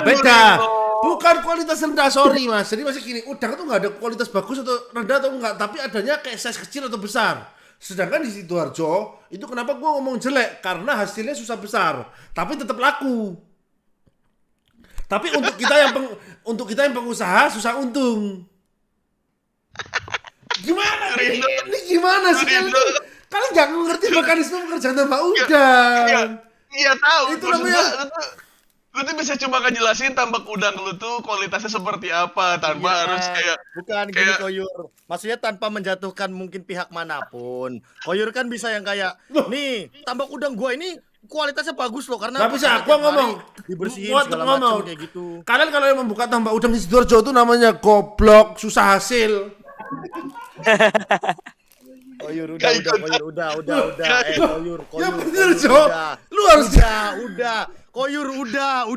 beda. Bukan kualitas rendah, sorry mas. Jadi masih gini, udang itu nggak ada kualitas bagus atau rendah atau enggak, tapi adanya kayak size kecil atau besar. Sedangkan di Sidoarjo itu kenapa gua ngomong jelek? Karena hasilnya susah besar, tapi tetap laku. Tapi untuk kita yang pengusaha susah untung. Gimana ini gimana sih kalian nggak ngerti mekanisme pekerjaan tambak udang? Iya tahu. Itu namanya. Lu tuh bisa coba ngejelasin tambak udang lu tuh kualitasnya seperti apa tanpa harus kayak bukan gini Koyur. Maksudnya tanpa menjatuhkan mungkin pihak manapun. Koyur kan bisa yang kayak nih tambak udang gua ini kualitasnya bagus loh karena nggak bisa gua ngomong dibersihin segala macam kayak gitu. Kalian kalau yang membuka tambak udang di Sidoarjo itu namanya goblok, susah hasil. Koyur udah. Koyur. Ya bener Jo, lu harus udah. Koyur udah.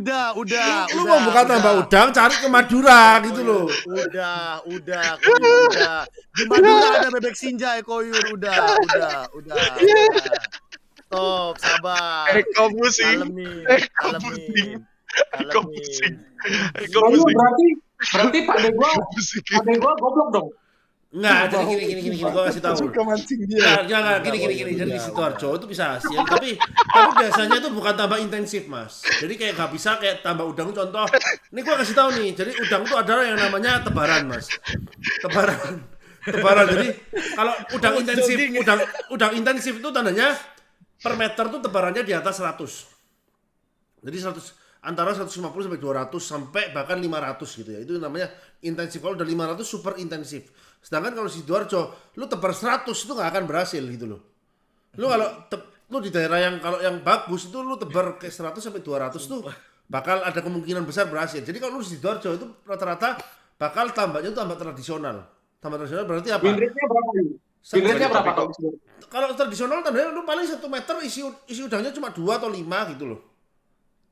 Lu mau buka tambak udang cari ke Madura gitu loh. Udah. Koyur udah. Di Madura ada bebek sinjai Koyur udah. Stop, sabar. Eko pusing. Berarti Pak De gua goblok dong. Enggak, jadi gini gua kasih tahu. Suka mancing dia. Enggak, gini. Jadi di Sidoarjo itu bisa hasil, tapi biasanya itu bukan tambak intensif, Mas. Jadi kayak nggak bisa kayak tambak udang contoh. Ini gua kasih tahu nih. Jadi udang itu adalah yang namanya tebaran, Mas. Tebaran. Jadi kalau udang intensif itu tandanya per meter tuh tebarannya di atas 100. Jadi antara 150 sampai 200 sampai bahkan 500 gitu ya. Itu namanya intensif. Kalau udah 500 super intensif. Sedangkan kalau Sidoarjo lu tebar 100 itu nggak akan berhasil gitu loh. Lu kalau lu di daerah yang kalau yang bagus itu lu tebar ke 100 sampai 200 tuh bakal ada kemungkinan besar berhasil. Jadi kalau lu di Sidoarjo itu rata-rata bakal tambaknya itu tambak tradisional. Tambak tradisional berarti apa? Win rate-nya berapa? Win rate-nya berapa kalau kalau tradisional tandanya lu paling 1 meter isi udangnya cuma 2 atau 5 gitu loh.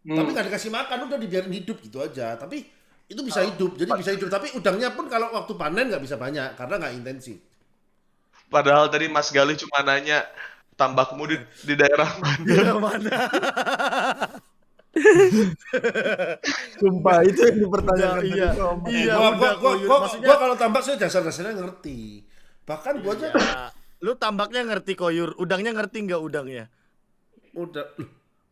Tapi nggak dikasih makan, udah dibiarin hidup gitu aja. Tapi itu bisa hidup, jadi bisa hidup. Tapi udangnya pun kalau waktu panen nggak bisa banyak karena nggak intensif. Padahal tadi Mas Galih cuma nanya tambakmu di daerah mana. Sumpah itu yang dipertanyakan. Iya. Gua kalau tambak saya dasar-dasarnya ngerti. Bahkan gua aja. Lu tambaknya ngerti Koyur, udangnya ngerti nggak udangnya?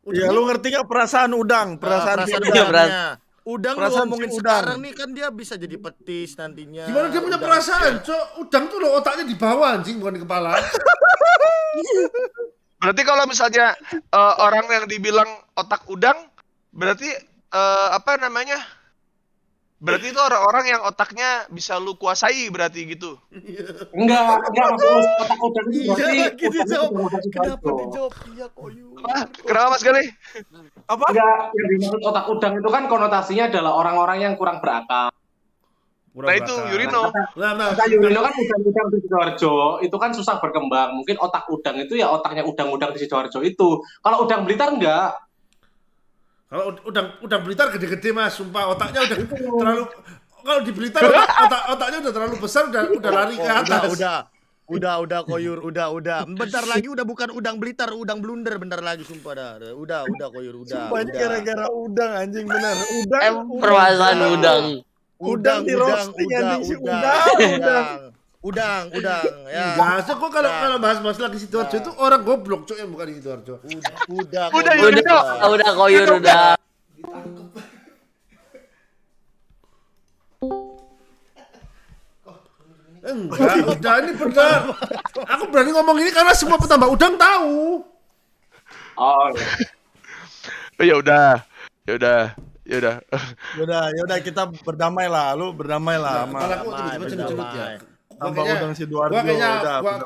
Iya, lu ngerti nggak perasaan udang? Perasaan udangnya. Udang lu perasaan ngomongin si sekarang nih kan dia bisa jadi petis nantinya. Gimana dia punya perasaan, Cok? Udang tuh lo otaknya di bawah anjing, bukan di kepala. Berarti kalau misalnya orang yang dibilang otak udang, berarti apa namanya? Berarti itu orang-orang yang otaknya bisa lu kuasai berarti gitu. Enggak maksud otak udang itu berarti Kenapa dijawab iya Koyur? Kenapa Mas Galih? apa? Enggak, yang dimaksud otak udang itu kan konotasinya adalah orang-orang yang kurang berakal. Nah itu Yurino. Kata Yurino kan udang-udang di Sidoarjo itu kan susah berkembang. Mungkin otak udang itu ya otaknya udang-udang di Sidoarjo itu. Kalau udang Blitar enggak. Kalau udang Blitar gede-gede Mas, sumpah otaknya udah terlalu. Kalau di Blitar otaknya udah terlalu besar, udah lari ke atas. Udah Koyur, udah. Bentar lagi udah bukan udang Blitar, udang blunder bentar lagi sumpah dah. Udah Koyur, udah. Sumpah ini gara-gara udang anjing bener. Permasalahan udang. Udang di roasting anjing udang ya. Biasa kok kalau bahas-bahas lagi Sidoarjo itu orang goblok Cok yang bukan di Sidoarjo. Udah Koyur udah. Enggak, udah ini benar. Aku berani ngomong ini karena semua petambak udang tahu. Oh. Ya udah. Yaudah kita berdamai lah. Lu berdamai lah sama Kepala aku tiba-tiba cenut-cenut ya. tambang udang Sidoarjo.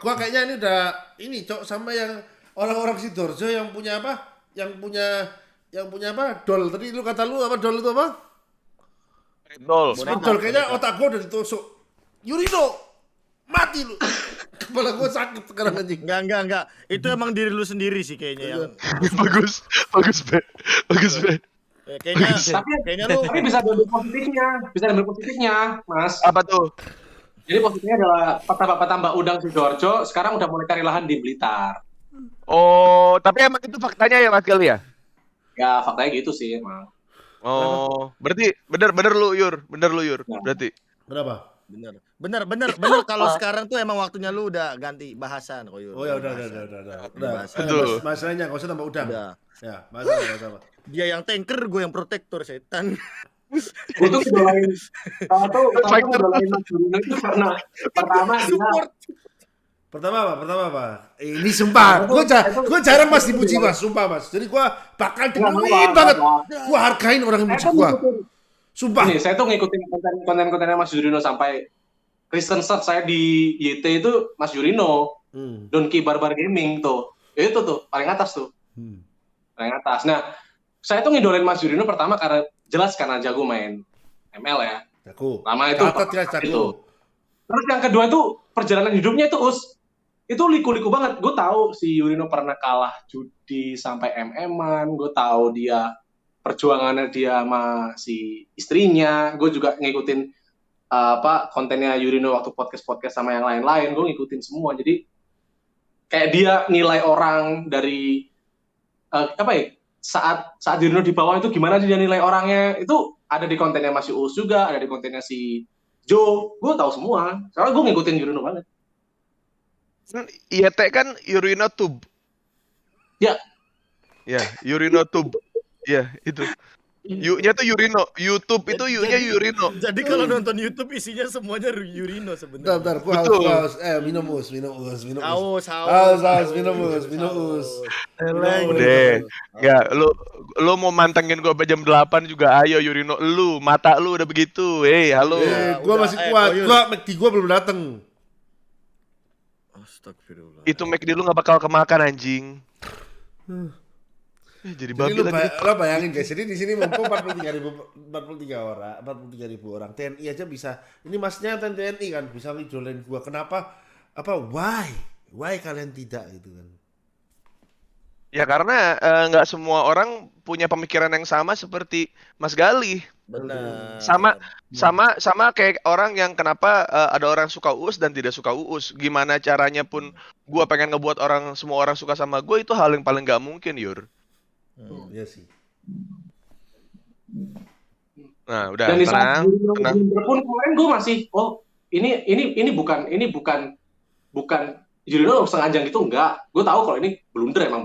Gua kayaknya ini udah ini Cok sama yang orang-orang Sidoarjo yang punya apa? Yang punya apa? Dol. Tadi lu kata lu apa dol itu apa? Dol. Dol kayaknya otak gua udah ditusuk. Yurino mati lu. Kepala gua sakit sekarang anjing. Enggak. Itu emang diri lu sendiri sih kayaknya yang. Bagus be. Kayaknya lu Tapi bisa ambil positifnya, Mas. Apa tuh? Jadi positifnya adalah petambak udang Sidoarjo sekarang udah mulai cari lahan di Blitar. Oh, tapi emang itu faktanya ya Mas Galih ya? Ya faktanya gitu sih emang. Oh. Berarti bener lu Yur, berarti. Kenapa? Bener kalau sekarang tuh emang waktunya lu udah ganti bahasan Koyur. Oh ya udah. Bahasan. Betul. Masalahnya nggak usah tambah udang. Udah. Ya, masalahnya nggak usah. Dia yang tanker, gue yang protektor setan. Itu ngidolain salah satu ngidolain Mas Jurino itu karena pertama dia Pertama apa? Ini sumpah, gue jarang Mas dipuji Mas, sumpah Mas. Jadi gue bakal dipuji banget. Gue hargain orang yang muji gue. Sumpah. Ini saya tuh ngikutin konten-kontennya Mas Jurino sampai Kristen Search saya di YT itu Mas Jurino, Donkey Barbar Gaming tuh. Ya itu tuh paling atas tuh. Paling atas. Nah, saya tuh ngidolain Mas Jurino pertama karena jago main ML ya. Jago. Lama itu. Jago. Terus yang kedua tuh perjalanan hidupnya itu itu liku-liku banget. Gue tahu si Yurino pernah kalah judi sampai MM-an. Gue tahu dia perjuangannya dia sama si istrinya. Gue juga ngikutin kontennya Yurino waktu podcast sama yang lain-lain. Gue ngikutin semua. Jadi kayak dia nilai orang dari saat Yurino di bawah itu gimana sih dia nilai orangnya. Itu ada di kontennya Mas Uus juga, ada di kontennya si Joe. Gue tahu semua. Soalnya gue ngikutin Yurino banget. YT kan Yurino Tube. Ya. Ya, Yurino Tube. Ya, itu. U-nya tuh Yurino, YouTube itu U-nya Yurino. Jadi kalau nonton YouTube isinya semuanya Yurino sebenarnya. Bentar, gua haus. Minum us. Minum us. Udah. Enggak, lu mau mantengin gua sampai jam 8 juga ayo Yurino. Mata lu udah begitu. Halo. Gua masih kuat. McD gua belum dateng. Astagfirullah. Itu McD lu gak bakal kemakan anjing. Jadi babi lagi. Lo bayangin guys, jadi di sini mampu 43.000 orang. TNI aja bisa. Ini masnya TNI kan bisa ngidolain gua. Kenapa? Why kalian tidak gitu kan? Ya karena nggak semua orang punya pemikiran yang sama seperti Mas Galih. Benar. Sama kayak orang yang kenapa ada orang suka Uus dan tidak suka Uus. Gimana caranya pun gua pengen ngebuat semua orang suka sama gua, itu hal yang paling nggak mungkin, Yur. Iya sih. Nah, udah Dan di tenang. pun kemarin gue masih ini bukan Jurino sengaja gitu, enggak. Gue tahu kalau ini emang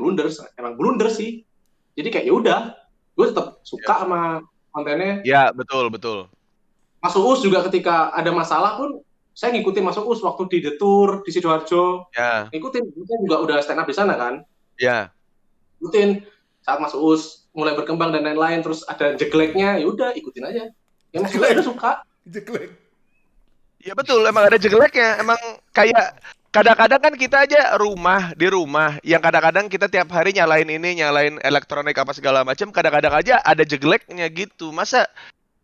blunder sih. Jadi kayak ya udah, gue tetap suka sama kontennya. Ya, betul. Mas Uus juga ketika ada masalah pun saya ngikutin Mas Uus waktu di The Tour di Sidoarjo. Ya. Ngikutin, dia juga udah stand up di sana kan. Ya. Ngikutin saat Mas Uus mulai berkembang dan lain-lain, terus ada jegleknya, ya udah ikutin aja. Ya Mas Uus suka. Jeglek. Ya betul, emang ada jeleknya. Emang kayak kadang-kadang kan kita aja di rumah yang kadang-kadang kita tiap hari nyalain elektronik apa segala macam, kadang-kadang aja ada jeleknya gitu. Masa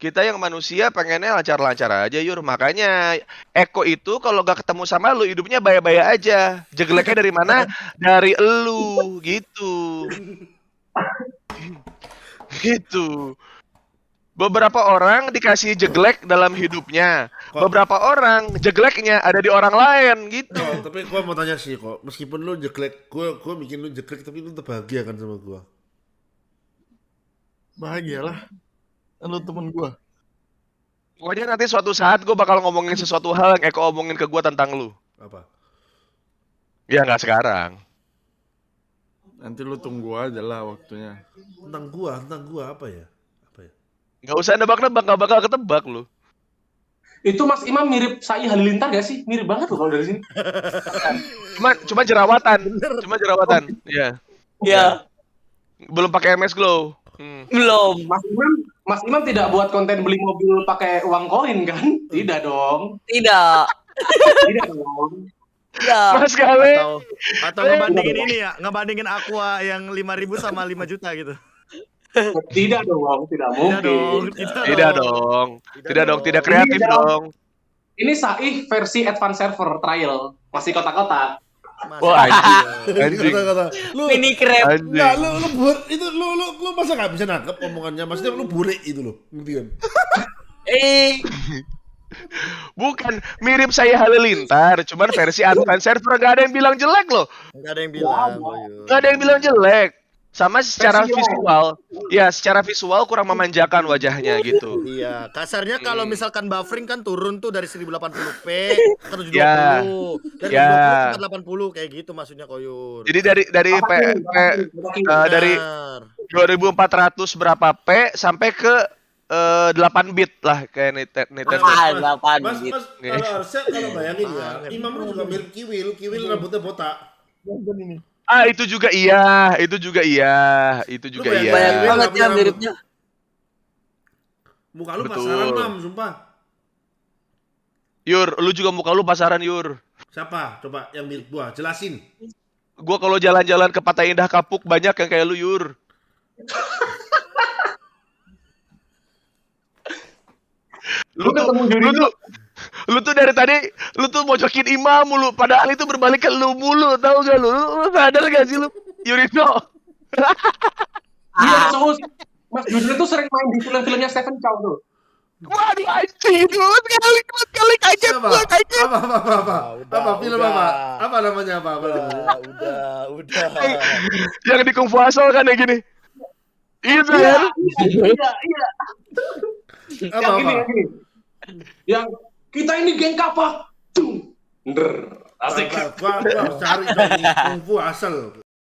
kita yang manusia pengennya lancar-lancar aja, Yur. Makanya Eko itu kalau gak ketemu sama lu hidupnya baya-baya aja. Jeleknya dari mana? Dari elu gitu. Gitu. Beberapa orang dikasih jeglek dalam hidupnya. Beberapa orang jegleknya ada di orang lain gitu. Tapi gua mau tanya sih kok, meskipun lu jeglek, gua bikin lu jeglek tapi lu tetap bahagia kan sama gua. Bahagialah. Lu temen gua. Pokoknya nanti suatu saat gua bakal ngomongin sesuatu hal yang Eko omongin ke gua tentang lu. Apa? Ya nggak sekarang. Nanti lu tunggu aja lah waktunya. Tentang gua apa ya? Nggak usah nebak-nebak, nggak bakal ketebak lu. Itu Mas Imam mirip Sai Halilintar gak sih? Mirip banget loh kalau dari sini. Cuma jerawatan. Iya. Ya, Belum pakai MS Glow. belum. Mas Imam tidak buat konten beli mobil pakai uang koin kan? Tidak dong. Tidak. Tidak dong. Tidak. Mas Gawe. Atau ngebandingin Aqua yang 5.000 sama 5 juta gitu. Tidak dong, tidak mungkin. Tidak kreatif dong. Ini Saih versi advance server trial, masih kotak-kotak. Oh anjing. Kata-kata. Lu Mini crab. enggak, lu masa gak bisa nangkep omongannya? Maksudnya lu bule itu loh, ngerti kan? Bukan, mirip saya Halilintar, cuman versi advance server, nggak ada yang bilang jelek loh. Enggak ada yang bilang. Nggak ada yang bilang jelek. Sama secara Visual. visual, ya secara visual kurang memanjakan wajahnya gitu. Iya, kasarnya kalau misalkan buffering kan turun tuh dari 1080p ke 720. Ya. Dari Ya. 720 ke 480 kayak gitu maksudnya Koyur. Jadi dari dari Benar. 2400 berapa P sampai ke 8 bit lah kayak Nintendo. Delapan Mas, gitu. kalau Arsyad kalau bayangin ya, Imam lu juga mirip Kiwil rambutnya botak. Ah itu juga iya, itu juga iya, itu juga bayangin, iya. Banyak Iya. banget ya Rambut. miripnya. Muka lu Betul. pasaran, Mam, sumpah. Yur, lu juga muka lu pasaran Yur. Siapa? Coba yang mirip gua, jelasin. Gua kalau jalan-jalan ke Pantai Indah Kapuk banyak yang kayak lu Yur. Lu ketemu Lu tuh dari tadi lu tuh mojokin Imam mulu, padahal itu berbalik ke lu mulu, tahu gak lu? Lu sadar gak sih lu, Yurito? Iya, Sus. Mas Judul itu sering main di film-filmnya Stephen Chow tuh. Waduh anjing, lu sekali kaget Apa? gua kaget. Apa film apa? Apa namanya apa? Udah. Yang di Kung Fu Asal kan yang gini. Itu kan? Iya. Apa? Yang gini. Yang kita ini geng kapak. Dung. Asik. Gua harus cari dong, Kung Fu Asal.